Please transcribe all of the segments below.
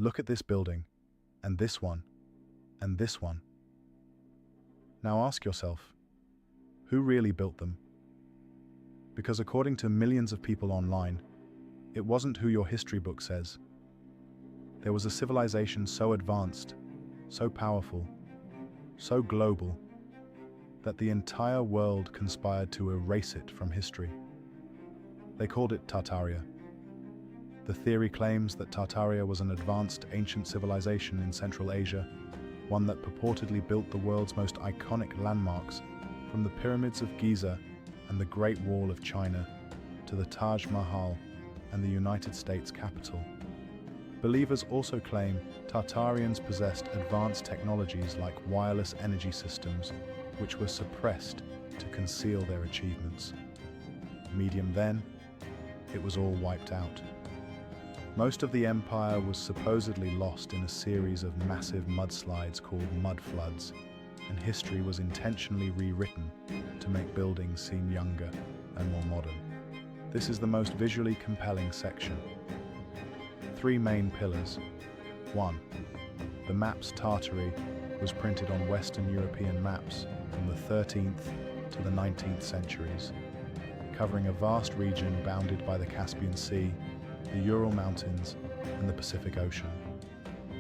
Look at this building, and this one, and this one. Now ask yourself, who really built them? Because according to millions of people online, it wasn't who your history book says. There was a civilization so advanced, so powerful, so global, that the entire world conspired to erase it from history. They called it Tartaria. The theory claims that Tartaria was an advanced ancient civilization in Central Asia, one that purportedly built the world's most iconic landmarks, from the pyramids of Giza and the Great Wall of China to the Taj Mahal and the United States Capitol. Believers also claim Tartarians possessed advanced technologies like wireless energy systems, which were suppressed to conceal their achievements. Medium then, it was all wiped out. Most of the empire was supposedly lost in a series of massive mudslides called mud floods, and history was intentionally rewritten to make buildings seem younger and more modern. This is the most visually compelling section. 3 main pillars. 1. The maps Tartary was printed on Western European maps from the 13th to the 19th centuries, covering a vast region bounded by the Caspian Sea, the Ural Mountains, and the Pacific Ocean.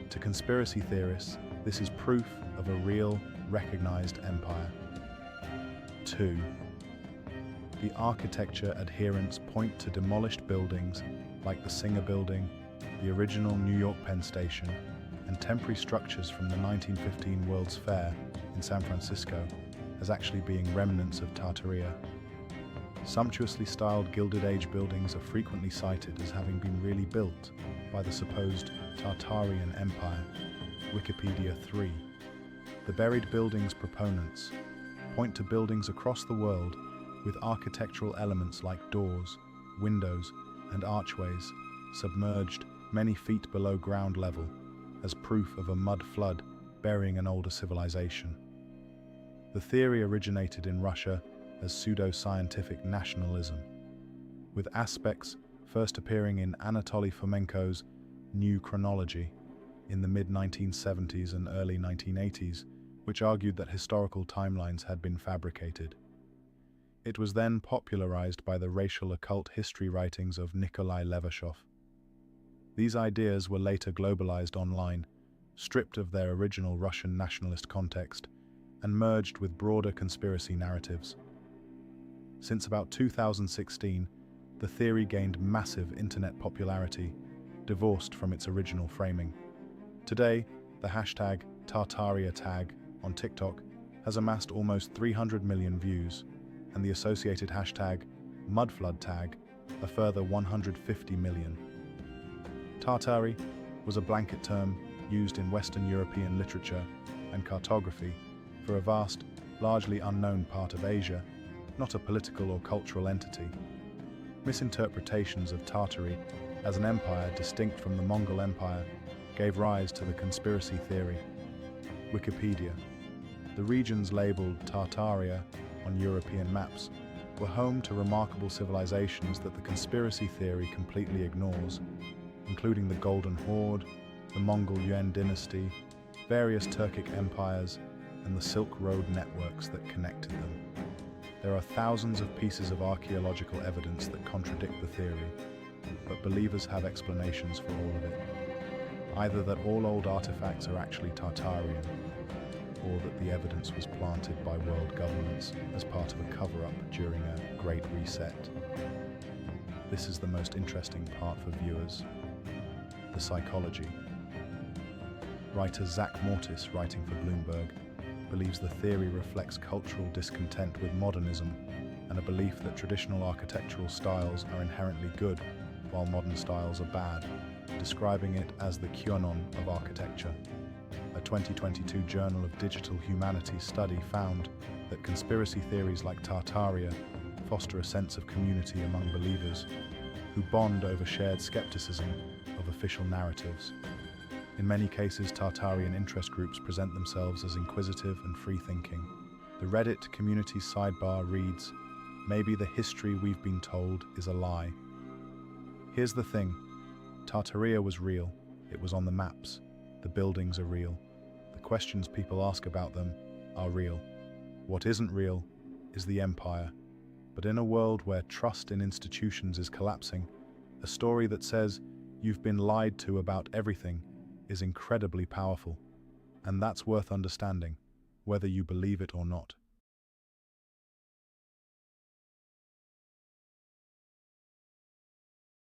To conspiracy theorists, this is proof of a real, recognized empire. 2. The architecture adherents point to demolished buildings like the Singer Building, the original New York Penn Station, and temporary structures from the 1915 World's Fair in San Francisco as actually being remnants of Tartaria. Sumptuously styled Gilded Age buildings are frequently cited as having been really built by the supposed Tartarian Empire. Wikipedia 3. The buried buildings proponents point to buildings across the world with architectural elements like doors, windows, and archways submerged many feet below ground level as proof of a mud flood burying an older civilization. The theory originated in Russia as pseudo-scientific nationalism, with aspects first appearing in Anatoly Fomenko's New Chronology in the mid-1970s and early 1980s, which argued that historical timelines had been fabricated. It was then popularized by the racial occult history writings of Nikolai Levashov. These ideas were later globalized online, stripped of their original Russian nationalist context, and merged with broader conspiracy narratives. Since about 2016, the theory gained massive internet popularity, divorced from its original framing. Today, the hashtag Tartaria tag on TikTok has amassed almost 300 million views, and the associated hashtag Mudflood tag a further 150 million. Tartary was a blanket term used in Western European literature and cartography for a vast, largely unknown part of Asia, not a political or cultural entity. Misinterpretations of Tartary as an empire distinct from the Mongol Empire gave rise to the conspiracy theory. Wikipedia. The regions labeled Tartaria on European maps were home to remarkable civilizations that the conspiracy theory completely ignores, including the Golden Horde, the Mongol Yuan dynasty, various Turkic empires, and the Silk Road networks that connected them. There are thousands of pieces of archaeological evidence that contradict the theory, but believers have explanations for all of it. Either that all old artifacts are actually Tartarian, or that the evidence was planted by world governments as part of a cover-up during a Great Reset. This is the most interesting part for viewers: the psychology. Writer Zach Mortis, writing for Bloomberg, believes the theory reflects cultural discontent with modernism and a belief that traditional architectural styles are inherently good, while modern styles are bad, describing it as the QAnon of architecture. A 2022 Journal of Digital Humanities study found that conspiracy theories like Tartaria foster a sense of community among believers who bond over shared skepticism of official narratives. In many cases, Tartarian interest groups present themselves as inquisitive and free-thinking. The Reddit community sidebar reads, "Maybe the history we've been told is a lie." Here's the thing: Tartaria was real. It was on the maps. The buildings are real. The questions people ask about them are real. What isn't real is the empire. But in a world where trust in institutions is collapsing, a story that says you've been lied to about everything is incredibly powerful. And that's worth understanding, whether you believe it or not.